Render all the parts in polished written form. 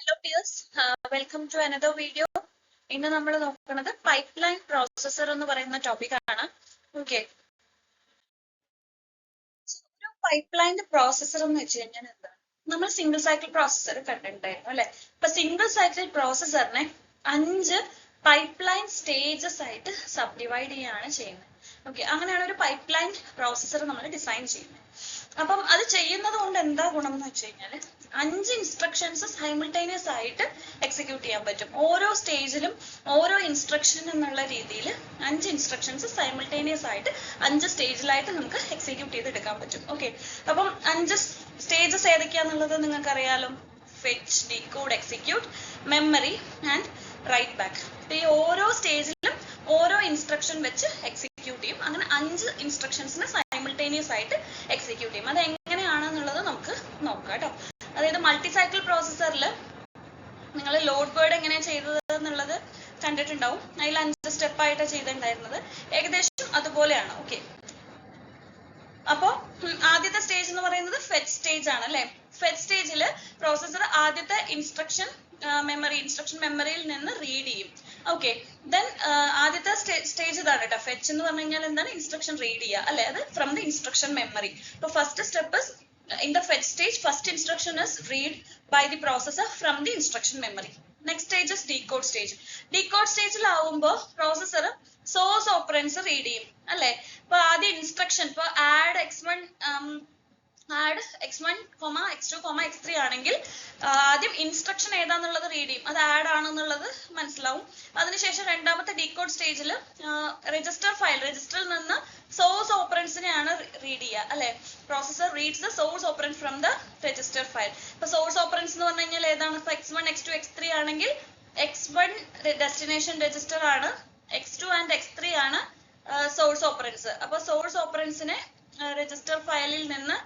Hello peers, welcome to another video. ഇന്ന് നമ്മൾ നോക്കുന്നത് പൈപ്പ്ലൈൻ പ്രോസസർ എന്ന് പറയുന്ന ടോപ്പിക് ആണ്. ഓക്കെ, ഒരു പൈപ്പ്ലൈൻ പ്രോസസർ എന്ന് വെച്ച് കഴിഞ്ഞാൽ എന്താണ്? നമ്മൾ സിംഗിൾ സൈക്കിൾ പ്രോസസർ കണ്ടിട്ടുണ്ടായിരുന്നു അല്ലെ? ഇപ്പൊ സിംഗിൾ സൈക്കിൾ പ്രോസസറിനെ 5 പൈപ്പ്ലൈൻ സ്റ്റേജസ് ആയിട്ട് സബ്ഡിവൈഡ് ചെയ്യാണ് ചെയ്യുന്നത്. ഓക്കെ, അങ്ങനെയാണ് ഒരു പൈപ്പ്ലൈൻ പ്രോസസർ നമ്മൾ ഡിസൈൻ ചെയ്യുന്നത്. അപ്പം അത് ചെയ്യുന്നത് കൊണ്ട് എന്താ ഗുണം എന്ന് വെച്ച് കഴിഞ്ഞാൽ 5 ഇൻസ്ട്രക്ഷൻസ് സൈമിൾട്ടേനിയസ് ആയിട്ട് എക്സിക്യൂട്ട് ചെയ്യാൻ പറ്റും. ഓരോ സ്റ്റേജിലും ഓരോ ഇൻസ്ട്രക്ഷൻ എന്നുള്ള രീതിയിൽ 5 ഇൻസ്ട്രക്ഷൻസ് സൈമിൾട്ടേനിയസ് ആയിട്ട് 5 സ്റ്റേജിലായിട്ട് നമുക്ക് എക്സിക്യൂട്ട് ചെയ്തെടുക്കാൻ പറ്റും. ഓക്കെ, അപ്പം 5 സ്റ്റേജസ് ഏതൊക്കെയാന്നുള്ളത് നിങ്ങൾക്ക് അറിയാലോ. Fetch, decode, execute, memory and write back. ഈ ഓരോ സ്റ്റേജിലും ഓരോ ഇൻസ്ട്രക്ഷൻ വെച്ച് എക്സിക്യൂട്ട് ചെയ്യും. അങ്ങനെ 5 ഇൻസ്ട്രക്ഷൻസിനെ സൈമിൾട്ടേനിയസ് ആയിട്ട് എക്സിക്യൂട്ട് ചെയ്യും. അത് എങ്ങനെയാണെന്നുള്ളത് നമുക്ക് നോക്കാം കേട്ടോ. അതായത് മൾട്ടി സൈക്കിൾ പ്രോസസറിൽ നിങ്ങൾ ലോഡ് വേർഡ് എങ്ങനെയാണ് ചെയ്തത് എന്നുള്ളത് കണ്ടിട്ടുണ്ടാവും. അതിൽ 5 സ്റ്റെപ്പായിട്ടാണ് ചെയ്തിട്ടുണ്ടായിരുന്നത്. ഏകദേശം അതുപോലെയാണ്. ഓക്കെ, അപ്പോ ആദ്യത്തെ സ്റ്റേജ് എന്ന് പറയുന്നത് ഫെച്ച് സ്റ്റേജ് ആണ് അല്ലെ? ഫെച്ച് സ്റ്റേജിൽ പ്രോസസർ ആദ്യത്തെ ഇൻസ്ട്രക്ഷൻ മെമ്മറിയിൽ നിന്ന് റീഡ് ചെയ്യും. ഓക്കെ, ദെൻ ആദ്യത്തെ സ്റ്റേജ് ഇതാണ് കേട്ടോ. ഫെച്ച് എന്ന് പറഞ്ഞു കഴിഞ്ഞാൽ എന്താണ്? ഇൻസ്ട്രക്ഷൻ റീഡ് ചെയ്യുക അല്ലെ? അത് ഫ്രം ദി ഇൻസ്ട്രക്ഷൻ മെമ്മറി. ഇപ്പൊ first step in the fetch stage, first instruction is read by the processor from the instruction memory. Next stage is decode stage. Decode stage ആവുമ്പോൾ processor source operands read ചെയ്യും അല്ലെ? ഇപ്പൊ ആദ്യ instruction ഇപ്പൊ add x1 x2, x3 ആണെങ്കിൽ ആദ്യം instruction ഏതാന്നുള്ളത് read ചെയ്യും. അത് ആഡ് ആണെന്നുള്ളത് മനസ്സിലാവും. അതിനുശേഷം രണ്ടാമത്തെ ഡീകോഡ് സ്റ്റേജിൽ രജിസ്റ്ററിൽ നിന്ന് സോഴ്സ് ഓപ്പറൻസിനെയാണ് റീഡ് ചെയ്യുക അല്ലെ? Processor reads the source operands from the register file. ഇപ്പൊ സോഴ്സ് ഓപ്പറൻസ് എന്ന് പറഞ്ഞു കഴിഞ്ഞാൽ ഏതാണ്? ഇപ്പൊ x1, x2, x3 ആണെങ്കിൽ x1 ഡെസ്റ്റിനേഷൻ രജിസ്റ്റർ ആണ്, x2 ആൻഡ് x3 ആണ് സോഴ്സ് ഓപ്പറൻസ്. അപ്പൊ സോഴ്സ് ഓപ്പറൻസിനെ രജിസ്റ്റർ ഫയലിൽ നിന്ന്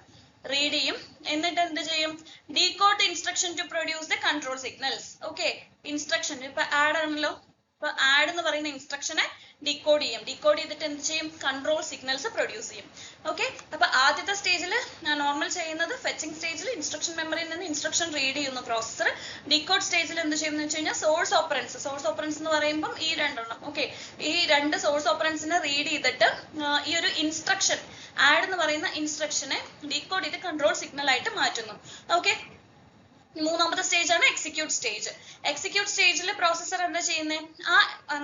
റീഡ് ചെയ്യും. എന്നിട്ട് എന്ത് ചെയ്യും? Decode instruction to produce the control signals. Okay, instruction ഇപ്പൊ ആഡ് ആണല്ലോ. ഇപ്പൊ ആഡ് എന്ന് പറയുന്ന ഇൻസ്ട്രക്ഷനെ ഡീകോഡ് ചെയ്യും. ഡീകോഡ് ചെയ്തിട്ട് എന്ത് ചെയ്യും? കൺട്രോൾ സിഗ്നൽസ് പ്രൊഡ്യൂസ് ചെയ്യും. ഓക്കെ, അപ്പൊ ആദ്യത്തെ സ്റ്റേജിൽ നോർമൽ ചെയ്യുന്നത് ഫെച്ചിങ് സ്റ്റേജിൽ ഇൻസ്ട്രക്ഷൻ മെമ്മറിയിൽ നിന്ന് ഇൻസ്ട്രക്ഷൻ റീഡ് ചെയ്യുന്നു പ്രോസസർ. ഡീകോഡ് സ്റ്റേജിൽ എന്ത് ചെയ്യുന്നു വെച്ച് കഴിഞ്ഞാൽ സോഴ്സ് ഓപ്പറൻസ് എന്ന് പറയുമ്പോൾ ഈ രണ്ടെണ്ണം. ഓക്കെ, ഈ 2 സോഴ്സ് ഓപ്പറൻസിനെ റീഡ് ചെയ്തിട്ട് ഈ ഒരു ഇൻസ്ട്രക്ഷൻ ആഡ് എന്ന് പറയുന്ന ഇൻസ്ട്രക്ഷനെ ഡീകോഡ് ചെയ്ത് കൺട്രോൾ സിഗ്നൽ ആയിട്ട് മാറ്റുന്നു. ഓക്കെ, മൂന്നാമത്തെ സ്റ്റേജ് ആണ് എക്സിക്യൂട്ട് സ്റ്റേജ്. എക്സിക്യൂട്ട് സ്റ്റേജിൽ പ്രോസസർ എന്താ ചെയ്യുന്നത്?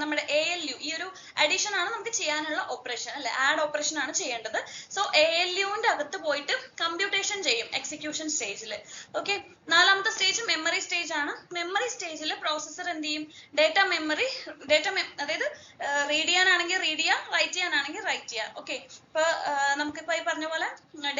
നമ്മുടെ ALU, ഈ ഒരു അഡീഷൻ ആണ് നമുക്ക് ചെയ്യാനുള്ള ഓപ്പറേഷൻ അല്ലെ? ആഡ് ഓപ്പറേഷൻ ആണ് ചെയ്യേണ്ടത്. സോ ALUവിന്റെ അകത്ത് പോയിട്ട് കമ്പ്യൂട്ടേഷൻ ചെയ്യും എക്സിക്യൂഷൻ സ്റ്റേജിൽ. ഓക്കെ, നാലാമത്തെ സ്റ്റേജ് മെമ്മറി സ്റ്റേജ് ആണ്. മെമ്മറി സ്റ്റേജിൽ പ്രോസസർ എന്ത് ചെയ്യും? അതായത് റീഡ് ചെയ്യാനാണെങ്കിൽ റീഡ് ചെയ്യുക, റൈറ്റ് ചെയ്യാനാണെങ്കിൽ റൈറ്റ് ചെയ്യുക. ഓക്കെ, ഇപ്പൊ നമുക്കിപ്പോ ഈ പറഞ്ഞ പോലെ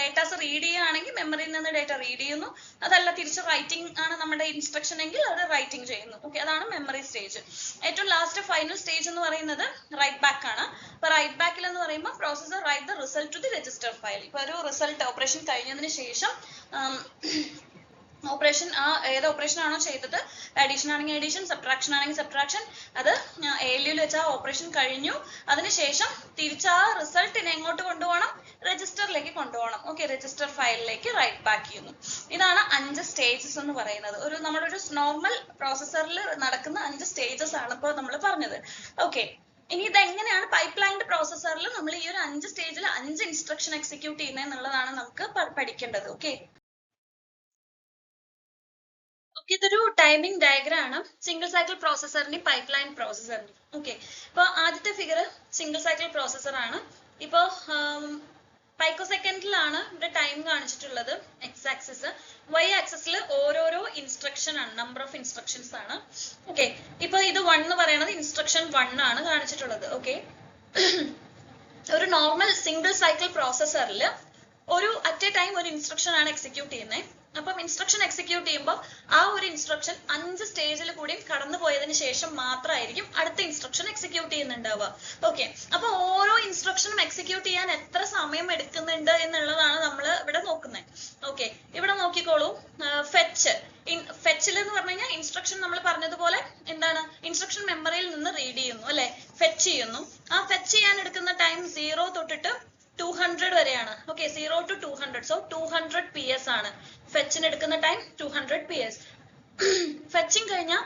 ഡേറ്റാസ് റീഡ് ചെയ്യുകയാണെങ്കിൽ മെമ്മറിയിൽ നിന്ന് ഡേറ്റ റീഡ് ചെയ്യുന്നു. അതല്ല തിരിച്ച് റൈറ്റിംഗ് ആണ് നമ്മുടെ ഇൻസ്ട്രക്ഷൻ എങ്കിൽ അത് റൈറ്റിംഗ് ചെയ്യുന്നു. ഓക്കെ, അതാണ് മെമ്മറി സ്റ്റേജ്. ഏറ്റവും ലാസ്റ്റ് ഫൈനൽ സ്റ്റേജ് എന്ന് പറയുന്നത് റൈറ്റ് ബാക്ക് ആണ്. ഇപ്പൊ റൈറ്റ് ബാക്കിൽ എന്ന് പറയുമ്പോൾ processor write the result to the register file. ഇപ്പൊ ഒരു റിസൾട്ട് ഓപ്പറേഷൻ കഴിഞ്ഞതിന് ശേഷം ഓപ്പറേഷൻ ഏത് ഓപ്പറേഷൻ ആണോ ചെയ്തത്, അഡീഷൻ ആണെങ്കിൽ അഡീഷൻ, സബ്ട്രാക്ഷൻ ആണെങ്കിൽ സബ്ട്രാക്ഷൻ, അത് ALUവിൽ വെച്ച് ആ ഓപ്പറേഷൻ കഴിഞ്ഞു. അതിനുശേഷം തിരിച്ച് ആ റിസൾട്ടിനെ എങ്ങോട്ട് കൊണ്ടുപോകണം? രജിസ്റ്ററിലേക്ക് കൊണ്ടുപോകണം. ഓക്കെ, രജിസ്റ്റർ ഫയലിലേക്ക് റൈറ്റ് ബാക്ക് ചെയ്യുന്നു. ഇതാണ് 5 സ്റ്റേജസ് എന്ന് പറയുന്നത്. നമ്മുടെ ഒരു നോർമൽ പ്രോസസറിൽ നടക്കുന്ന 5 സ്റ്റേജസ് ആണ് ഇപ്പോൾ നമ്മൾ പറഞ്ഞത്. ഓക്കെ, ഇനി ഇത് എങ്ങനെയാണ് പൈപ്പ്ലൈൻഡ് പ്രോസസറിൽ നമ്മൾ ഈ ഒരു 5 സ്റ്റേജിൽ 5 ഇൻസ്ട്രക്ഷൻ എക്സിക്യൂട്ട് ചെയ്യുന്നത് എന്നുള്ളതാണ് നമുക്ക് പഠിക്കേണ്ടത്. ഓക്കെ, ഇതൊരു ടൈമിംഗ് ഡയഗ്രാം ആണ് സിംഗിൾ സൈക്കിൾ പ്രോസസറിന്റെയും പൈപ്പ്ലൈൻ പ്രോസസറിന്റെയും. ഓക്കെ, ഇപ്പൊ ആദ്യത്തെ ഫിഗർ സിംഗിൾ സൈക്കിൾ പ്രോസസർ ആണ്. ഇപ്പോ പൈക്കോ സെക്കൻഡിലാണ് ഇവിടെ ടൈം കാണിച്ചിട്ടുള്ളത്, എക്സ് ആക്സിസ്. വൈ ആക്സിസിൽ ഓരോരോ ഇൻസ്ട്രക്ഷൻ ആണ്, നമ്പർ ഓഫ് ഇൻസ്ട്രക്ഷൻസ് ആണ്. ഓക്കെ, ഇപ്പൊ ഇത് 1 എന്ന് പറയുന്നത് ഇൻസ്ട്രക്ഷൻ 1 ആണ് കാണിച്ചിട്ടുള്ളത്. ഓക്കെ, ഒരു നോർമൽ സിംഗിൾ സൈക്കിൾ പ്രോസസറിൽ അറ്റ് എ ടൈം ഒരു ഇൻസ്ട്രക്ഷൻ ആണ് എക്സിക്യൂട്ട് ചെയ്യുന്നത്. അപ്പം ഇൻസ്ട്രക്ഷൻ എക്സിക്യൂട്ട് ചെയ്യുമ്പോൾ ആ ഒരു ഇൻസ്ട്രക്ഷൻ 5 സ്റ്റേജിൽ കൂടി കടന്നു പോയതിനു ശേഷം മാത്രമായിരിക്കും അടുത്ത ഇൻസ്ട്രക്ഷൻ എക്സിക്യൂട്ട് ചെയ്യുന്നുണ്ടാവുക. ഓക്കെ, അപ്പൊ ഓരോ ഇൻസ്ട്രക്ഷനും എക്സിക്യൂട്ട് ചെയ്യാൻ എത്ര സമയം എടുക്കുന്നുണ്ട് എന്നുള്ളതാണ് നമ്മൾ ഇവിടെ നോക്കുന്നത്. ഓക്കെ, ഇവിടെ നോക്കിക്കോളൂ. ഫെച്ചിൽ എന്ന് പറഞ്ഞു കഴിഞ്ഞാൽ ഇൻസ്ട്രക്ഷൻ നമ്മൾ പറഞ്ഞതുപോലെ എന്താണ്? ഇൻസ്ട്രക്ഷൻ മെമ്മറിയിൽ നിന്ന് റീഡ് ചെയ്യുന്നു അല്ലെ? ഫെച്ച് ചെയ്യുന്നു. ആ ഫെച്ച് ചെയ്യാൻ എടുക്കുന്ന ടൈം 0 തൊട്ടിട്ട് 200 വരെയാണ്. Okay, 0 to 200. സോ 200 PS ആണ് ഫെച്ചിന് എടുക്കുന്ന ടൈം. 200 PS. ഫെച്ചിങ് കഴിഞ്ഞാൽ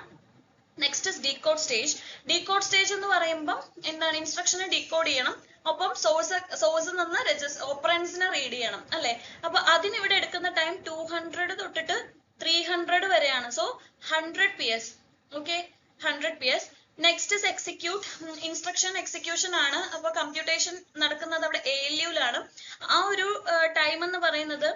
next is decode stage. Decode stage എന്ന് പറയുമ്പോൾ എന്താണ്, ഇൻസ്ട്രക്ഷനെ ഡീകോഡ് ചെയ്യണം, ഒപ്പം സോഴ്സിൽ നിന്ന് ഓപ്പറൻസിനെ റീഡ് ചെയ്യണം അല്ലെ. അപ്പൊ അതിനിവിടെ എടുക്കുന്ന ടൈം 200 തൊട്ടിട്ട് 300 വരെയാണ്. So 100 PS. Okay, 100 PS. Next is execute. Instruction execution ആണ്. അപ്പൊ കമ്പ്യൂട്ടേഷൻ നടക്കുന്നത് അവിടെ ALU-ലാണ്. ആ ഒരു ടൈം എന്ന് പറയുന്നത്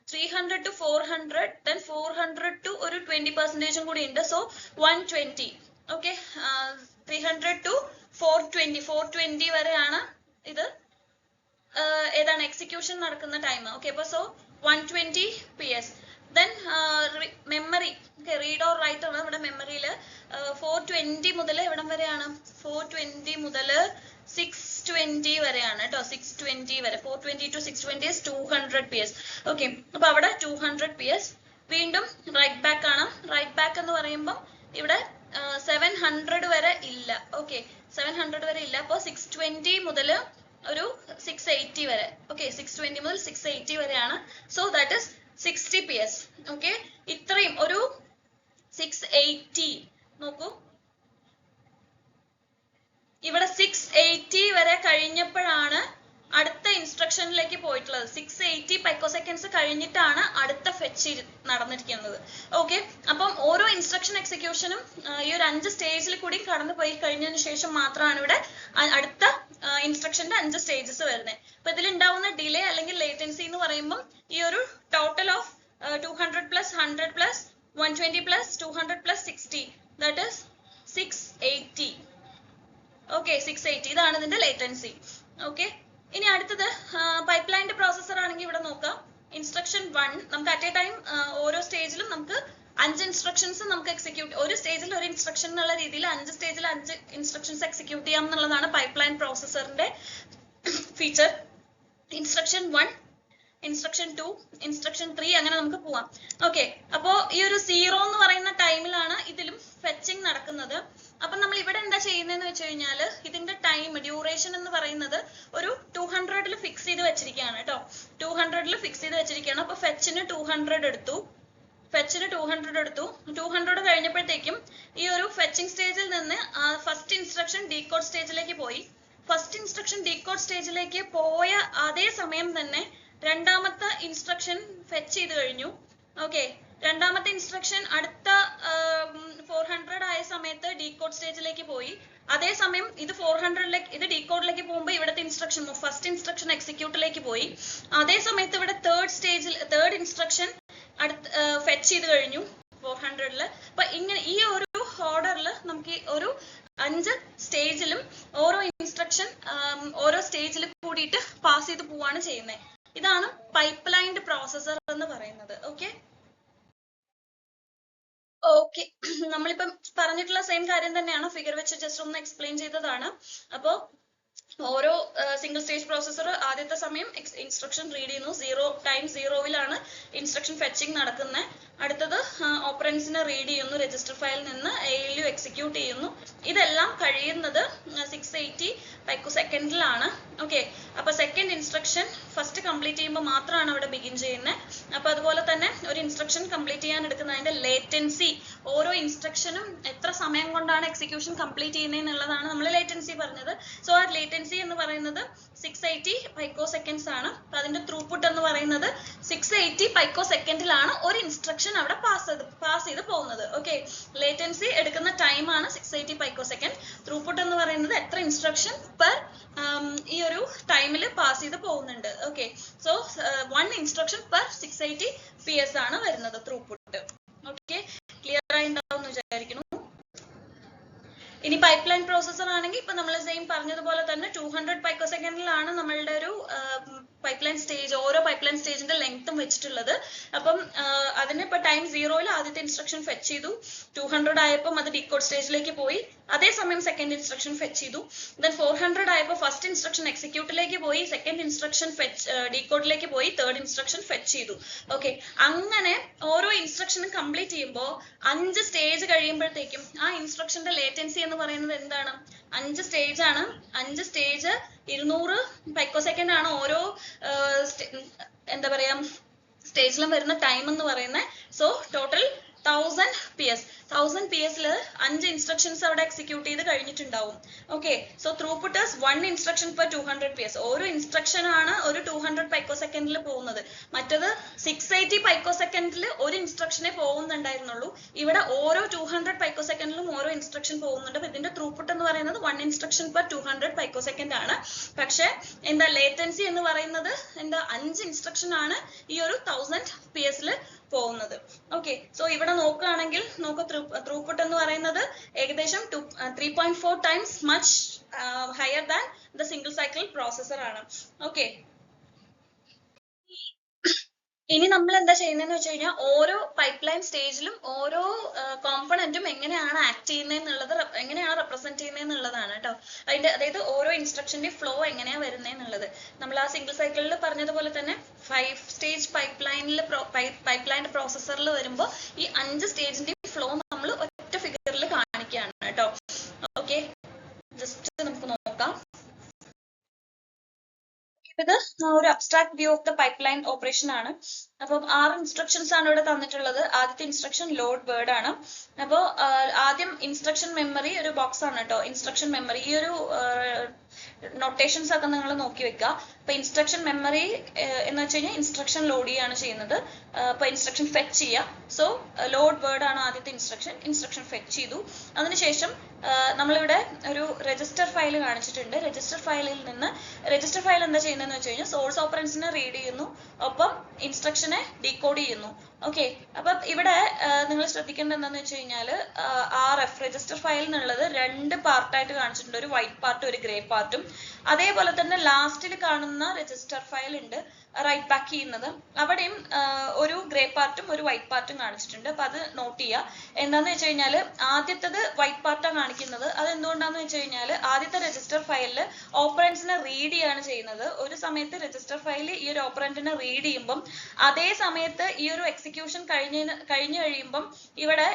300 to 400, then 400 to ഒരു 20% കൂടി ഉണ്ട്. സോ 120. ഓക്കെ, 300 to 420 വരെയാണ് ഇത് ഏതാണ് എക്സിക്യൂഷൻ നടക്കുന്ന ടൈം. ഓക്കെ, അപ്പൊ so 120 PS. Then memory, read or write ആണ് ഇവിടെ മെമ്മറിയിൽ 420 മുതൽ എവിടം വരെയാണ്, 420 മുതൽ 620 വരെയാണ് കേട്ടോ. 620 വരെ, 420 to 620 is 200 PS. ഓക്കെ, അപ്പൊ അവിടെ 200 PS. വീണ്ടും റൈറ്റ് ബാക്ക് ആണ്. റൈറ്റ് ബാക്ക് എന്ന് പറയുമ്പോൾ ഇവിടെ 700 വരെ ഇല്ല. ഓക്കെ, 700 വരെ ഇല്ല. അപ്പോൾ 620 മുതൽ ഒരു 680 വരെ. ഓക്കെ, 620 മുതൽ 680 വരെയാണ്. So that is 60 PS. Okay, ഇത്രയും ഒരു 680 നോക്കൂ. ഇവിടെ 680 വരെ കഴിഞ്ഞപ്പോഴാണ് അടുത്ത ഇൻസ്ട്രക്ഷനിലേക്ക് പോയിട്ടുള്ളത്. 680 പൈക്കോസെക്കൻഡ്സ് കഴിഞ്ഞിട്ടാണ് അടുത്ത ഫെച്ച് നടന്നിരിക്കുന്നത്. ഓക്കെ, അപ്പം ഓരോ ഇൻസ്ട്രക്ഷൻ എക്സിക്യൂഷനും ഈ ഒരു 5 സ്റ്റേജിൽ കൂടി കടന്നു പോയി കഴിഞ്ഞതിന് ശേഷം മാത്രമാണ് ഇവിടെ അടുത്ത ഇൻസ്ട്രക്ഷന്റെ 5 സ്റ്റേജസ് വരുന്നത്. അപ്പൊ ഇതിൽ ഉണ്ടാവുന്ന ഡിലേ അല്ലെങ്കിൽ ലേറ്റൻസി എന്ന് പറയുമ്പോൾ ഈ ഒരു total of 200 plus 100 plus 120 plus 200 plus 60, that is 680. Okay, 680 ഇതാണ് ഇതിന്റെ ലേറ്റൻസി. ഓക്കെ, ഇനി അടുത്തത് പൈപ്പ്ലൈൻ്റെ പ്രോസസ്സർ ആണെങ്കിൽ ഇവിടെ നോക്കാം. ഇൻസ്ട്രക്ഷൻ 1 നമുക്ക് അറ്റ് എ ടൈം ഓരോ സ്റ്റേജിലും നമുക്ക് 5 ഇൻസ്ട്രക്ഷൻസ് നമുക്ക് എക്സിക്യൂട്ട്, ഒരു സ്റ്റേജിൽ ഒരു ഇൻസ്ട്രക്ഷൻ എന്നുള്ള രീതിയിൽ 5 സ്റ്റേജിൽ 5 ഇൻസ്ട്രക്ഷൻസ് എക്സിക്യൂട്ട് ചെയ്യാം എന്നുള്ളതാണ് പൈപ്പ്ലൈൻ പ്രോസസ്സറിന്റെ ഫീച്ചർ. ഇൻസ്ട്രക്ഷൻ 1, ഇൻസ്ട്രക്ഷൻ 2, ഇൻസ്ട്രക്ഷൻ 3 അങ്ങനെ നമുക്ക് പോവാം. ഓക്കെ, അപ്പോ ഈ ഒരു 0 എന്ന് പറയുന്ന ടൈമിലാണ് ഇതിലും ഫെച്ചിങ് നടക്കുന്നത്. അപ്പൊ നമ്മൾ ഇവിടെ എന്താ ചെയ്യുന്നതെന്ന് വെച്ച് കഴിഞ്ഞാൽ ഇതിന്റെ ടൈം ഡ്യൂറേഷൻ എന്ന് പറയുന്നത് ഒരു 200 ഫിക്സ് ചെയ്ത് വെച്ചിരിക്കുകയാണ് കേട്ടോ. 200 ഫിക്സ് ചെയ്ത് വെച്ചിരിക്കുകയാണ്. അപ്പൊ ഫെച്ചിന് 200 എടുത്തു. 200 കഴിഞ്ഞപ്പോഴത്തേക്കും ഈ ഒരു ഫെച്ചിങ് സ്റ്റേജിൽ നിന്ന് ഫസ്റ്റ് ഇൻസ്ട്രക്ഷൻ ഡീകോഡ് സ്റ്റേജിലേക്ക് പോയി. ഫസ്റ്റ് ഇൻസ്ട്രക്ഷൻ ഡീകോഡ് സ്റ്റേജിലേക്ക് പോയ അതേ സമയം തന്നെ രണ്ടാമത്തെ ഇൻസ്ട്രക്ഷൻ ഫെച്ച് ചെയ്ത് കഴിഞ്ഞു. ഓക്കെ, രണ്ടാമത്തെ ഇൻസ്ട്രക്ഷൻ അടുത്ത 400 ആയ സമയത്ത് ഡീകോഡ് സ്റ്റേജിലേക്ക് പോയി. അതേസമയം ഇത് 400ലേക്ക്, ഇത് ഡീകോഡിലേക്ക് പോകുമ്പോൾ ഇവിടുത്തെ ഇൻസ്ട്രക്ഷൻ ഫസ്റ്റ് ഇൻസ്ട്രക്ഷൻ എക്സിക്യൂട്ടിലേക്ക് പോയി. അതേ സമയത്ത് ഇവിടെ തേർഡ് ഇൻസ്ട്രക്ഷൻ ഫെച്ച് ചെയ്ത് കഴിഞ്ഞു 400. അപ്പൊ ഇങ്ങനെ ഈ ഒരു ഓർഡറിൽ നമുക്ക് ഒരു 5 സ്റ്റേജിലും ഓരോ ഇൻസ്ട്രക്ഷൻ ഓരോ സ്റ്റേജിൽ കൂടിയിട്ട് പാസ് ചെയ്ത് പോവാണ് ചെയ്യുന്നത്. ഇതാണ് പൈപ്പ്ലൈൻഡ് പ്രോസസ്സർ എന്ന് പറയുന്നത്. ഓക്കെ, ഓക്കെ, നമ്മളിപ്പം പറഞ്ഞിട്ടുള്ള സെയിം കാര്യം തന്നെയാണ്, ഫിഗർ വെച്ച് ജസ്റ്റ് ഒന്ന് എക്സ്പ്ലെയിൻ ചെയ്തതാണ്. അപ്പോ ഓരോ സിംഗിൾ സ്റ്റേജ് പ്രോസസ്സർ ആദ്യത്തെ സമയം ഇൻസ്ട്രക്ഷൻ റീഡ് ചെയ്യുന്നു. 0 ഇൻസ്ട്രക്ഷൻ ഫെച്ചിങ് നടക്കുന്നത്. അടുത്തത് ഓപ്പറൻസിനെ റീഡ് ചെയ്യുന്നു, രജിസ്റ്റർ ഫയലിൽ നിന്ന് ALU എക്സിക്യൂട്ട് ചെയ്യുന്നു. ഇതെല്ലാം കഴിയുന്നത് 680 പൈക്കോസെക്കൻഡിലാണ്. ഓക്കെ, അപ്പൊ സെക്കൻഡ് ഇൻസ്ട്രക്ഷൻ ഫസ്റ്റ് കംപ്ലീറ്റ് ചെയ്യുമ്പോൾ മാത്രമാണ് അവിടെ ബിഗിൻ ചെയ്യുന്നത്. അപ്പൊ അതുപോലെ തന്നെ ഒരു ഇൻസ്ട്രക്ഷൻ കംപ്ലീറ്റ് ചെയ്യാൻ എടുക്കുന്നതിന്റെ ലേറ്റൻസി, ഓരോ ഇൻസ്ട്രക്ഷനും എത്ര സമയം കൊണ്ടാണ് എക്സിക്യൂഷൻ കംപ്ലീറ്റ് ചെയ്യുന്നത് എന്നുള്ളതാണ് നമ്മൾ ലേറ്റൻസി പറഞ്ഞത്. സോ ആ ലേറ്റൻസി എന്ന് പറയുന്നത് 680 പൈക്കോസെക്കൻഡ്സ് ആണ്. അപ്പൊ അതിന്റെ ത്രൂപുട്ട് എന്ന് പറയുന്നത് 680 പൈക്കോസെക്കൻഡിലാണ് ഒരു ഇൻസ്ട്രക്ഷൻ അവിടെ പാസ് ചെയ്ത് പോകുന്നത്. ഓക്കെ, ലേറ്റൻസി എടുക്കുന്ന ടൈം ആണ് 680 പൈക്കോസെക്കൻഡ്. ത്രൂപുട്ട് എന്ന് പറയുന്നത് എത്ര ഇൻസ്ട്രക്ഷൻ പെർ ഈ ഒരു ടൈമിൽ പാസ് ചെയ്ത് പോകുന്നുണ്ട്. Okay, so 1 instruction per 680 PS ആണ് വരുന്നത് ത്രൂപുട്ട്. ഓക്കെ, ക്ലിയർ ആയി ഉണ്ടാവും എന്ന് വിചാരിക്കുന്നു. ഇനി പൈപ്പ്ലൈൻ പ്രോസസ്സർ ആണെങ്കിൽ ഇപ്പൊ നമ്മൾ സെയിം പറഞ്ഞതുപോലെ തന്നെ 200 പൈക്കോസെക്കൻഡിലാണ് നമ്മളുടെ ഒരു പൈപ്പ്ലൈൻ സ്റ്റേജ്, ഓരോ പൈപ്പ്ലൈൻ സ്റ്റേജിന്റെ ലെങ്ത്തും വെച്ചിട്ടുള്ളത്. അപ്പം അതിന് ഇപ്പൊ ടൈം 0 ആദ്യത്തെ ഇൻസ്ട്രക്ഷൻ ഫെച്ച് ചെയ്തു. 200 ആയപ്പോൾ അത് ഡീകോഡ് സ്റ്റേജിലേക്ക് പോയി. അതേസമയം സെക്കൻഡ് ഇൻസ്ട്രക്ഷൻ ഫെച്ച് ചെയ്തു. ദെൻ 400 ആയപ്പോൾ ഫസ്റ്റ് ഇൻസ്ട്രക്ഷൻ എക്സിക്യൂട്ടിലേക്ക് പോയി, സെക്കൻഡ് ഇൻസ്ട്രക്ഷൻ ഡീകോഡിലേക്ക് പോയി, തേർഡ് ഇൻസ്ട്രക്ഷൻ ഫെച്ച് ചെയ്തു. ഓക്കെ, അങ്ങനെ ഓരോ ഇൻസ്ട്രക്ഷനും കംപ്ലീറ്റ് ചെയ്യുമ്പോൾ 5 സ്റ്റേജ് കഴിയുമ്പോഴത്തേക്കും ആ ഇൻസ്ട്രക്ഷന്റെ ലേറ്റൻസി എന്ന് പറയുന്നത് എന്താണ്, 5 സ്റ്റേജ് ആണ്. 5 സ്റ്റേജ് 200 പൈക്കോസെക്കൻഡ് ആണ് ഓരോ എന്താ പറയാ സ്റ്റേജിലും വരുന്ന ടൈം എന്ന് പറയുന്നത്. സോ ടോട്ടൽ 1000 1000 PS 5 ഇൻസ്ട്രക്ഷൻസ് അവിടെ എക്സിക്യൂട്ട് ചെയ്ത് കഴിഞ്ഞിട്ടുണ്ടാവും. Okay, so throughput is 1 instruction per 200 PS. ഓരോ ഇൻസ്ട്രക്ഷൻ ആണ് ഒരു 200 പൈക്കോസെക്കൻഡിൽ പോകുന്നത്. മറ്റത് 680 പൈക്കോസെക്കൻഡിൽ ഒരു ഇൻസ്ട്രക്ഷനെ പോകുന്നുണ്ടായിരുന്നുള്ളൂ. ഇവിടെ ഓരോ 200 പൈക്കോസെക്കൻഡിലും ഓരോ ഇൻസ്ട്രക്ഷൻ പോകുന്നുണ്ട്. അപ്പൊ ഇതിന്റെ ത്രൂപുട്ട് എന്ന് പറയുന്നത് 1 ഇൻസ്ട്രക്ഷൻ പെർ 200 പൈക്കോസെക്കൻഡ് ആണ്. പക്ഷെ എന്താ ലേറ്റൻസി എന്ന് പറയുന്നത് എന്താ 5 ഇൻസ്ട്രക്ഷൻ ആണ് ഈ ഒരു 1000 PS പോകുന്നത്. ഓക്കെ, സോ ഇവിടെ നോക്കുകയാണെങ്കിൽ ത്രൂപുട്ട് എന്ന് പറയുന്നത് ഏകദേശം 3.4 times much higher than the single cycle processor ആണ്. ഓക്കെ, ഇനി നമ്മൾ എന്താ ചെയ്യുന്നതെന്ന് വെച്ച് കഴിഞ്ഞാൽ ഓരോ പൈപ്പ് ലൈൻ സ്റ്റേജിലും ഓരോ കോമ്പണന്റും എങ്ങനെയാണ് ആക്ട് ചെയ്യുന്നതെന്നുള്ളത് എങ്ങനെയാണ് റെപ്രസെന്റ് ചെയ്യുന്നതെന്നുള്ളതാണ് കേട്ടോ. അതായത് ഓരോ ഇൻസ്ട്രക്ഷന്റെ ഫ്ലോ എങ്ങനെയാ വരുന്നതെന്നുള്ളത് നമ്മൾ ആ സിംഗിൾ സൈക്കിളിൽ പറഞ്ഞതുപോലെ തന്നെ 5 സ്റ്റേജ് പൈപ്പ് ലൈൻ പ്രോസസറിൽ വരുമ്പോൾ ഈ 5 സ്റ്റേജിന്റെ ഫ്ലോ നമ്മൾ ഒറ്റ ഫിഗറിൽ കാണിക്കുകയാണ് കേട്ടോ. ഓക്കെ, ജസ്റ്റ് നമുക്ക് നോക്കാം. ഇത് ഒരു abstract view of the pipe line operation ആണ്. അപ്പം 6 ഇൻസ്ട്രക്ഷൻസ് ആണ് ഇവിടെ തന്നിട്ടുള്ളത്. ആദ്യത്തെ ഇൻസ്ട്രക്ഷൻ ലോഡ് വേർഡ് ആണ്. അപ്പോൾ ആദ്യം ഇൻസ്ട്രക്ഷൻ മെമ്മറി ഒരു ബോക്സ് ആണ് കേട്ടോ. ഇൻസ്ട്രക്ഷൻ മെമ്മറി ഈ ഒരു നൊട്ടേഷൻസ് ഒക്കെ നിങ്ങൾ നോക്കി വെക്കുക. അപ്പൊ ഇൻസ്ട്രക്ഷൻ മെമ്മറി എന്ന് വെച്ച് കഴിഞ്ഞാൽ ഇൻസ്ട്രക്ഷൻ ലോഡ് ചെയ്യാണ് ചെയ്യുന്നത്. അപ്പൊ ഇൻസ്ട്രക്ഷൻ ഫെച്ച് ചെയ്യുക. സോ ലോഡ് വേർഡ് ആണ് ആദ്യത്തെ ഇൻസ്ട്രക്ഷൻ ഫെച്ച് ചെയ്തു. അതിനുശേഷം നമ്മളിവിടെ ഒരു രജിസ്റ്റർ ഫയൽ കാണിച്ചിട്ടുണ്ട്. രജിസ്റ്റർ ഫയൽ എന്താ ചെയ്യുന്നതെന്ന് വെച്ച് കഴിഞ്ഞാൽ സോഴ്സ് ഓപ്പറൻസിനെ റീഡ് ചെയ്യുന്നു, ഒപ്പം ഇൻസ്ട്രക്ഷനെ ഡീകോഡ് ചെയ്യുന്നു. ഓക്കെ, അപ്പം ഇവിടെ നിങ്ങൾ ശ്രദ്ധിക്കേണ്ടത് എന്താന്ന് വെച്ച് കഴിഞ്ഞാൽ RF രജിസ്റ്റർ ഫയൽ എന്നുള്ളത് 2 പാർട്ടായിട്ട് കാണിച്ചിട്ടുണ്ട്. ഒരു വൈറ്റ് പാർട്ടും ഒരു ഗ്രേ പാർട്ടും. അതേപോലെ തന്നെ ലാസ്റ്റിൽ കാണുന്ന രജിസ്റ്റർ ഫയൽ ഉണ്ട് റൈറ്റ് ബാക്ക് ചെയ്യുന്നത്. അവിടെയും ഒരു ഗ്രേ പാർട്ടും ഒരു വൈറ്റ് പാർട്ടും കാണിച്ചിട്ടുണ്ട്. അപ്പൊ അത് നോട്ട് ചെയ്യുക. എന്താന്ന് വെച്ച് കഴിഞ്ഞാൽ ആദ്യത്തത് വൈറ്റ് പാർട്ടാണ് കാണിക്കുന്നത്. അത് എന്തുകൊണ്ടാന്ന് വെച്ച് കഴിഞ്ഞാൽ ആദ്യത്തെ രജിസ്റ്റർ ഫയലിൽ ഓപ്പറൻസിനെ റീഡ് ചെയ്യാണ് ചെയ്യുന്നത്. ഒരു സമയത്ത് രജിസ്റ്റർ ഫയൽ ഈ ഒരു ഓപ്പറൻറ്റിനെ റീഡ് ചെയ്യുമ്പം അതേ സമയത്ത് ഈ ഒരു എക്സിക്യൂഷൻ കഴിഞ്ഞു കഴിയുമ്പം ഇവിടെ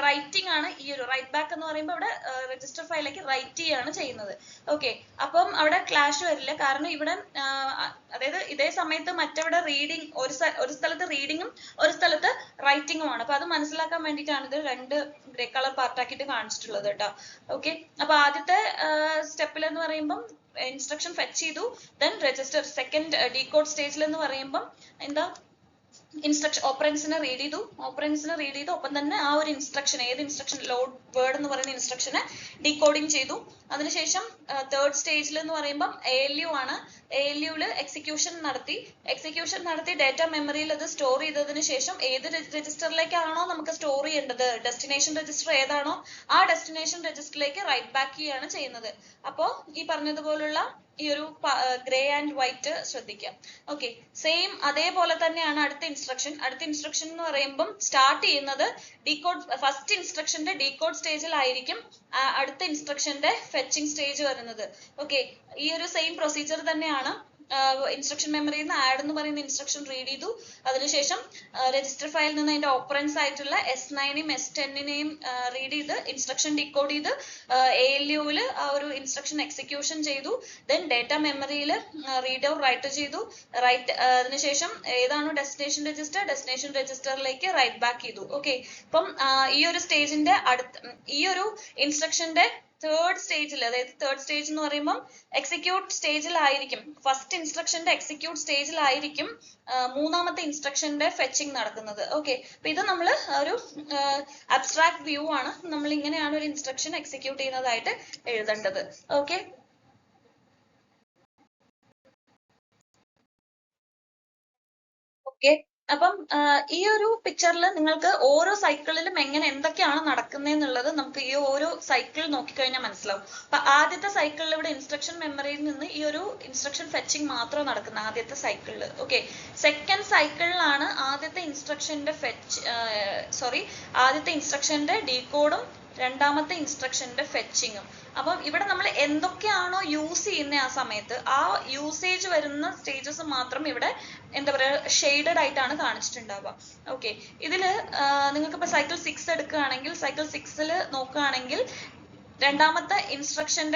റൈറ്റിംഗ് ആണ്. ഈ ഒരു റൈറ്റ് ബാക്ക് എന്ന് പറയുമ്പോൾ ഇവിടെ രജിസ്റ്റർ ഫയലിലേക്ക് റൈറ്റ് ചെയ്യാണ് ചെയ്യുന്നത്. ഓക്കെ, അപ്പം അവിടെ ക്ലാഷ് വരില്ല. കാരണം ഇവിടെ അതായത് ഇതേ സമയത്ത് മറ്റവിടെ റീഡിങ് ഒരു സ്ഥലത്ത് റീഡിങ്ങും ഒരു സ്ഥലത്ത് റൈറ്റിംഗും ആണ്. അപ്പൊ അത് മനസ്സിലാക്കാൻ വേണ്ടിയിട്ടാണ് ഇത് 2 ഗ്രേ കളർ പാർട്ടാക്കിയിട്ട് കാണിച്ചിട്ടുള്ളത് കേട്ടോ. ഓക്കെ, അപ്പൊ ആദ്യത്തെ സ്റ്റെപ്പിൽ എന്ന് പറയുമ്പം ഇൻസ്ട്രക്ഷൻ ഫെച്ച് ചെയ്തു, ദെൻ രജിസ്റ്റർ. സെക്കൻഡ് ഡീകോഡ് സ്റ്റേജിൽ എന്ന് പറയുമ്പം എന്താ ഇൻസ്ട്രക്ഷൻ ഓപ്പറൻസിനെ റീഡ് ചെയ്തു, ഒപ്പം തന്നെ ആ ഒരു ഇൻസ്ട്രക്ഷൻ ഏത് ഇൻസ്ട്രക്ഷൻ ലോഡ് വേർഡ് എന്ന് പറയുന്ന ഇൻസ്ട്രക്ഷനെ ഡീകോഡിങ് ചെയ്തു. അതിനുശേഷം തേർഡ് സ്റ്റേജിൽ എന്ന് പറയുമ്പം ALU ആണ്. ALUവിൽ എക്സിക്യൂഷൻ നടത്തി ഡാറ്റ മെമ്മറിയിൽ അത് സ്റ്റോർ ചെയ്തതിനു ശേഷം ഏത് രജിസ്റ്ററിലേക്കാണോ നമുക്ക് സ്റ്റോർ ചെയ്യേണ്ടത്, ഡെസ്റ്റിനേഷൻ രജിസ്റ്റർ ഏതാണോ ആ ഡെസ്റ്റിനേഷൻ രജിസ്റ്ററിലേക്ക് റൈറ്റ് ബാക്ക് ചെയ്യാണ് ചെയ്യുന്നത്. അപ്പോൾ ഈ പറഞ്ഞതുപോലുള്ള ഈ ഒരു ഗ്രേ ആൻഡ് വൈറ്റ് ശ്രദ്ധിക്കാം. ഓക്കെ, സെയിം അതേപോലെ തന്നെയാണ് അടുത്ത ഇൻസ്ട്രക്ഷൻ എന്ന് പറയുമ്പം സ്റ്റാർട്ട് ചെയ്യുന്നത് ഫസ്റ്റ് ഇൻസ്ട്രക്ഷന്റെ ഡീകോഡ് സ്റ്റേജിലായിരിക്കും അടുത്ത ഇൻസ്ട്രക്ഷന്റെ ഫെച്ചിങ് സ്റ്റേജ് വരുന്നത്. ഓക്കെ, ഈ ഒരു സെയിം പ്രൊസീജിയർ തന്നെയാണ്. ഇൻസ്ട്രക്ഷൻ മെമ്മറിയിൽ നിന്ന് ആഡ് എന്ന് പറയുന്ന ഇൻസ്ട്രക്ഷൻ റീഡ് ചെയ്തു. അതിനുശേഷം രജിസ്റ്റർ ഫയലിൽ നിന്ന് അതിന്റെ ഓപ്പറൻസ് ആയിട്ടുള്ള S9നെയും S10നെയും റീഡ് ചെയ്ത് ഇൻസ്ട്രക്ഷൻ ഡീകോഡ് ചെയ്ത് ALUവിൽ ആ ഒരു ഇൻസ്ട്രക്ഷൻ എക്സിക്യൂഷൻ ചെയ്തു. ദെൻ ഡാറ്റ മെമ്മറിയിൽ റീഡ് ഓർ റൈറ്റ് ചെയ്തു. അതിനുശേഷം ഏതാണോ ഡെസ്റ്റിനേഷൻ രജിസ്റ്ററിലേക്ക് റൈറ്റ് ബാക്ക് ചെയ്തു. ഓക്കെ, ഇപ്പം ഈ ഒരു സ്റ്റേജിന്റെ ഈ ഒരു ഇൻസ്ട്രക്ഷന്റെ തേർഡ് സ്റ്റേജിൽ, അതായത് തേർഡ് സ്റ്റേജ് എന്ന് പറയുമ്പോൾ എക്സിക്യൂട്ട് സ്റ്റേജിലായിരിക്കും, ഫസ്റ്റ് ഇൻസ്ട്രക്ഷന്റെ എക്സിക്യൂട്ട് സ്റ്റേജിലായിരിക്കും മൂന്നാമത്തെ ഇൻസ്ട്രക്ഷന്റെ ഫെച്ചിങ് നടക്കുന്നത്. ഓക്കെ, അപ്പൊ ഇത് നമ്മൾ ഒരു അബ്സ്ട്രാക്ട് വ്യൂ ആണ്. നമ്മൾ ഇങ്ങനെയാണ് ഒരു ഇൻസ്ട്രക്ഷൻ എക്സിക്യൂട്ട് ചെയ്യുന്നതായിട്ട് എഴുതേണ്ടത്. ഓക്കെ, ഓക്കെ, അപ്പം ഈ ഒരു പിക്ചറിൽ നിങ്ങൾക്ക് ഓരോ സൈക്കിളിലും എങ്ങനെ എന്തൊക്കെയാണ് നടക്കുന്നതെന്നുള്ളത് നമുക്ക് ഈ ഓരോ സൈക്കിൾ നോക്കിക്കഴിഞ്ഞാൽ മനസ്സിലാവും. അപ്പൊ ആദ്യത്തെ സൈക്കിളിൽ ഇവിടെ ഇൻസ്ട്രക്ഷൻ മെമ്മറിയിൽ നിന്ന് ഈ ഒരു ഇൻസ്ട്രക്ഷൻ ഫെച്ചിങ് മാത്രം നടക്കുന്നത് ആദ്യത്തെ സൈക്കിളിൽ. ഓക്കെ, സെക്കൻഡ് സൈക്കിളിലാണ് ആദ്യത്തെ ഇൻസ്ട്രക്ഷന്റെ ഡീകോഡും രണ്ടാമത്തെ ഇൻസ്ട്രക്ഷന്റെ ഫെച്ചിങ്ങും. അപ്പം ഇവിടെ നമ്മൾ എന്തൊക്കെയാണോ യൂസ് ചെയ്യുന്ന ആ സമയത്ത് ആ യൂസേജ് വരുന്ന സ്റ്റേജസ് മാത്രം ഇവിടെ എന്താ പറയുക ഷെയ്ഡഡ് ആയിട്ടാണ് കാണിച്ചിട്ടുണ്ടാവുക. ഓക്കെ, ഇതില് നിങ്ങൾക്ക് ഇപ്പൊ സൈക്കിൾ 6 എടുക്കുകയാണെങ്കിൽ സൈക്കിൾ 6ൽ നോക്കുകയാണെങ്കിൽ രണ്ടാമത്തെ ഇൻസ്ട്രക്ഷൻ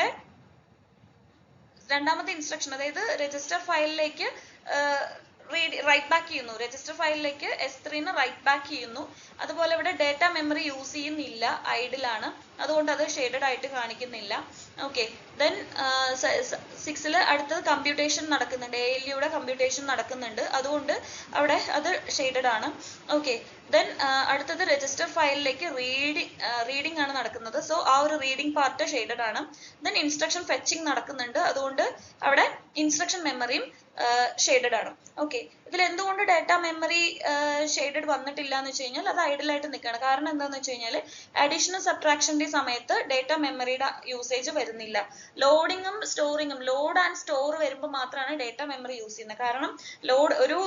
അതായത് രജിസ്റ്റർ ഫയലിലേക്ക് റൈറ്റ് ബാക്ക് ചെയ്യുന്നു, രജിസ്റ്റർ ഫയലിലേക്ക് S3 റൈറ്റ് ബാക്ക് ചെയ്യുന്നു. അതുപോലെ ഇവിടെ ഡേറ്റ മെമ്മറി യൂസ് ചെയ്യുന്നില്ല, ഐഡിൽ ആണ്, അതുകൊണ്ട് അത് ഷെയ്ഡഡ് ആയിട്ട് കാണിക്കുന്നില്ല. ഓക്കെ, ദെൻ 6 അടുത്തത് കമ്പ്യൂട്ടേഷൻ നടക്കുന്നുണ്ട്, ALUയുടെ കമ്പ്യൂട്ടേഷൻ നടക്കുന്നുണ്ട്, അതുകൊണ്ട് അവിടെ അത് ഷെയ്ഡഡ് ആണ്. ഓക്കെ, ദെൻ അടുത്തത് രജിസ്റ്റർ ഫയലിലേക്ക് റീഡിംഗ് ആണ് നടക്കുന്നത്, സോ ആ ഒരു റീഡിംഗ് പാർട്ട് ഷെയ്ഡഡ് ആണ്. ദെൻ ഇൻസ്ട്രക്ഷൻ ഫെച്ചിങ് നടക്കുന്നുണ്ട്, അതുകൊണ്ട് അവിടെ ഇൻസ്ട്രക്ഷൻ മെമ്മറിയും ഷെയ്ഡഡ് ആണ്. ഓക്കെ, ഇതിൽ എന്തുകൊണ്ട് ഡേറ്റ മെമ്മറി ഷെയ്ഡഡ് വന്നിട്ടില്ല എന്ന് വെച്ച് കഴിഞ്ഞാൽ അത് ഐഡിൽ ആയിട്ട് നിൽക്കുകയാണ്. കാരണം എന്താണെന്ന് വെച്ച് കഴിഞ്ഞാൽ അഡീഷണൽ സബ്ട്രാക്ഷന്റെ സമയത്ത് ഡേറ്റ മെമ്മറിയുടെ യൂസേജ് വരുന്നില്ല. ലോഡിങ്ങും സ്റ്റോറിങ്ങും, ലോഡ് ആൻഡ് സ്റ്റോർ വരുമ്പോൾ മാത്രമാണ് ഡേറ്റ മെമ്മറി യൂസ് ചെയ്യുന്നത്. കാരണം ഒരു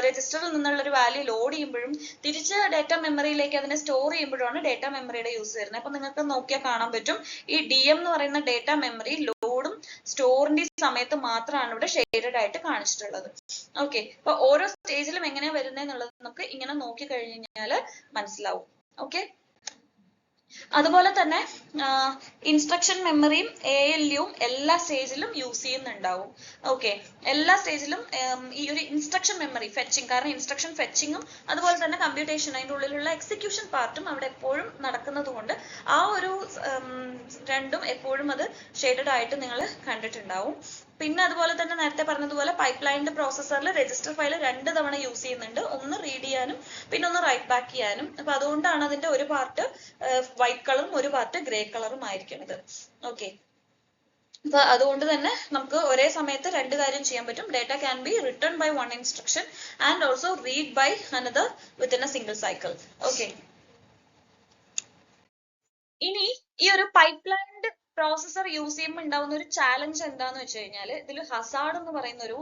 രജിസ്റ്ററിൽ നിന്നുള്ള ഒരു വാല്യൂ ലോഡ് ചെയ്യുമ്പോഴും തിരിച്ച് ഡേറ്റ മെമ്മറിയിലേക്ക് അതിനെ സ്റ്റോർ ചെയ്യുമ്പോഴാണ് ഡേറ്റ മെമ്മറിയുടെ യൂസ് വരുന്നത്. അപ്പൊ നിങ്ങൾക്ക് നോക്കിയാൽ കാണാൻ പറ്റും, ഈ DM എന്ന് പറയുന്ന ഡേറ്റ മെമ്മറി ലോഡും സ്റ്റോറിന്റെ സമയത്ത് മാത്രമാണ് ഇവിടെ ഷെയ്ഡഡ് ആയിട്ട് കാണിച്ചിട്ടുള്ളത്. ഓക്കെ, അപ്പൊ ഓരോ സ്റ്റേജിലും എങ്ങനെയാ വരുന്നത് എന്നുള്ളത് നമുക്ക് ഇങ്ങനെ നോക്കി കഴിഞ്ഞു കഴിഞ്ഞാൽ മനസ്സിലാവും. ഓക്കെ, അതുപോലെ തന്നെ ഇൻസ്ട്രക്ഷൻ മെമ്മറിയും ALUവും എല്ലാ സ്റ്റേജിലും യൂസ് ചെയ്യുന്നുണ്ടാവും. ഓക്കെ, എല്ലാ സ്റ്റേജിലും ഈ ഒരു ഇൻസ്ട്രക്ഷൻ മെമ്മറി ഫെച്ചിങ്, കാരണം ഇൻസ്ട്രക്ഷൻ ഫെച്ചിങ്ങും അതുപോലെ തന്നെ കമ്പ്യൂട്ടേഷൻ, അതിൻ്റെ ഉള്ളിലുള്ള എക്സിക്യൂഷൻ പാർട്ടും അവിടെ എപ്പോഴും നടക്കുന്നത് കൊണ്ട് ആ ഒരു രണ്ടും എപ്പോഴും അത് ഷെയ്ഡഡ് ആയിട്ട് നിങ്ങൾ കണ്ടിട്ടുണ്ടാവും. പിന്നെ അതുപോലെ തന്നെ നേരത്തെ പറഞ്ഞതുപോലെ പൈപ്പ്ലൈനിന്റെ പ്രോസസ്സറിൽ രജിസ്റ്റർ ഫയൽ 2 തവണ യൂസ് ചെയ്യുന്നുണ്ട്, ഒന്ന് റീഡ് ചെയ്യാനും പിന്നെ ഒന്ന് റൈറ്റ് ബാക്ക് ചെയ്യാനും. അപ്പൊ അതുകൊണ്ടാണ് അതിന്റെ ഒരു പാർട്ട് വൈറ്റ് കളറും ഒരു പാർട്ട് ഗ്രേ കളറും ആയിരിക്കുന്നത്. ഓക്കെ, അപ്പൊ അതുകൊണ്ട് തന്നെ നമുക്ക് ഒരേ സമയത്ത് 2 കാര്യം ചെയ്യാൻ പറ്റും. Data can be written by one instruction and also read by another within a single cycle. Okay, ഇനി ഈ ഒരു പൈപ്പ്ലൈൻഡ് പ്രോസസർ യൂസ് ചെയ്യുമ്പോൾ ഉണ്ടാവുന്ന ഒരു ചാലഞ്ച് എന്താന്ന് വെച്ച് കഴിഞ്ഞാൽ ഇതിൽ ഹസാർഡ് എന്ന് പറയുന്ന ഒരു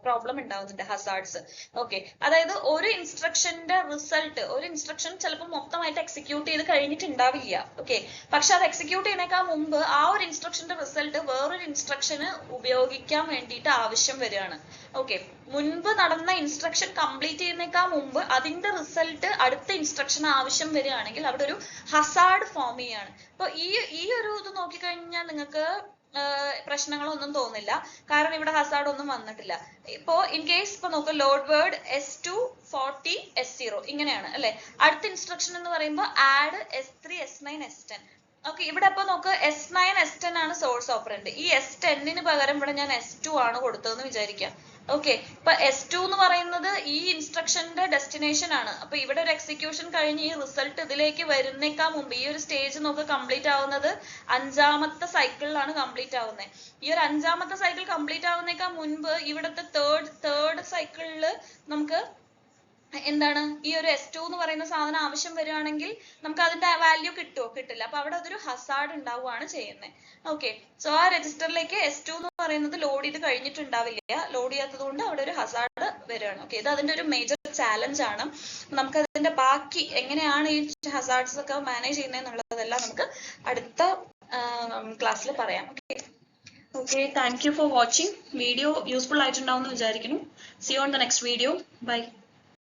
പ്രോബ്ലം ഉണ്ടാവുന്നുണ്ട്, ഹസാർഡ്സ്. ഓക്കെ, അതായത് ഒരു ഇൻസ്ട്രക്ഷന്റെ റിസൾട്ട്, ഒരു ഇൻസ്ട്രക്ഷൻ ചിലപ്പോൾ മൊത്തമായിട്ട് എക്സിക്യൂട്ട് ചെയ്ത് കഴിഞ്ഞിട്ടുണ്ടാവില്ല. ഓക്കെ, പക്ഷെ അത് എക്സിക്യൂട്ട് ചെയ്യുന്നേക്കാൾ മുമ്പ് ആ ഒരു ഇൻസ്ട്രക്ഷന്റെ റിസൾട്ട് വേറൊരു ഇൻസ്ട്രക്ഷന് ഉപയോഗിക്കാൻ വേണ്ടിയിട്ട് ആവശ്യം വരികയാണ്. ഓക്കെ, മുൻപ് നടന്ന ഇൻസ്ട്രക്ഷൻ കംപ്ലീറ്റ് ചെയ്യുന്നേക്കാൾ മുമ്പ് അതിന്റെ റിസൾട്ട് അടുത്ത ഇൻസ്ട്രക്ഷൻ ആവശ്യം വരികയാണെങ്കിൽ അവിടെ ഒരു ഹസാർഡ് ഫോം ചെയ്യാണ്. അപ്പൊ ഈ ഒരു ഇത് നോക്കിക്കഴിഞ്ഞാൽ നിങ്ങൾക്ക് പ്രശ്നങ്ങളൊന്നും തോന്നില്ല, കാരണം ഇവിടെ ഹസാർഡ് ഒന്നും വന്നിട്ടില്ല. ഇപ്പോ ഇൻ കേസ് ഇപ്പൊ നോക്കുക, ലോഡ് വേർഡ് S2 40 S0 ഇങ്ങനെയാണ് അല്ലെ. അടുത്ത ഇൻസ്ട്രക്ഷൻ എന്ന് പറയുമ്പോൾ add S3 S9 S10. Okay, ഇവിടെ ഇപ്പൊ നോക്ക്, S9 S10 ആണ് സോഴ്സ് ഓപ്പറൻഡ്. ഈ S10 പകരം ഇവിടെ ഞാൻ S2 ആണ് കൊടുത്തതെന്ന് വിചാരിക്കാം. ഓക്കെ, ഇപ്പൊ S2 എന്ന് പറയുന്നത് ഈ ഇൻസ്ട്രക്ഷന്റെ ഡെസ്റ്റിനേഷൻ ആണ്. അപ്പൊ ഇവിടെ ഒരു എക്സിക്യൂഷൻ കഴിഞ്ഞ് ഈ റിസൾട്ട് ഇതിലേക്ക് വരുന്നേക്കാൾ മുമ്പ് ഈ ഒരു സ്റ്റേജ് നോക്ക് കംപ്ലീറ്റ് ആവുന്നത് 5ാമത്തെ സൈക്കിളിലാണ് കംപ്ലീറ്റ് ആവുന്നത്. ഈ ഒരു 5ാമത്തെ സൈക്കിൾ കംപ്ലീറ്റ് ആവുന്നേക്കാൾ മുൻപ് ഇവിടുത്തെ തേർഡ് സൈക്കിളിൽ നമുക്ക് എന്താണ് ഈ ഒരു S2 എന്ന് പറയുന്ന സാധനം ആവശ്യം വരികയാണെങ്കിൽ നമുക്ക് അതിന്റെ വാല്യൂ കിട്ടുമോ? കിട്ടില്ല. അപ്പൊ അവിടെ അതൊരു ഹസാർഡ് ഉണ്ടാവുകയാണ് ചെയ്യുന്നത്. ഓക്കെ, സോ ആ രജിസ്റ്ററിലേക്ക് S2 എന്ന് പറയുന്നത് ലോഡ് ചെയ്ത് കഴിഞ്ഞിട്ടുണ്ടാവില്ല, ലോഡ് ചെയ്യാത്തത് കൊണ്ട് അവിടെ ഒരു ഹസാർഡ് വരികയാണ്. ഓക്കെ, ഇത് അതിന്റെ ഒരു മേജർ ചാലഞ്ച് ആണ്. നമുക്ക് അതിന്റെ ബാക്കി എങ്ങനെയാണ് ഈ ഹസാർഡ്സ് ഒക്കെ മാനേജ് ചെയ്യുന്നത് എന്നുള്ളതെല്ലാം നമുക്ക് അടുത്ത ക്ലാസ്സിൽ പറയാം. Okay, thank you for watching. Video useful ആയിട്ടുണ്ടാവും എന്ന് വിചാരിക്കുന്നു. See you on the next video. Bye.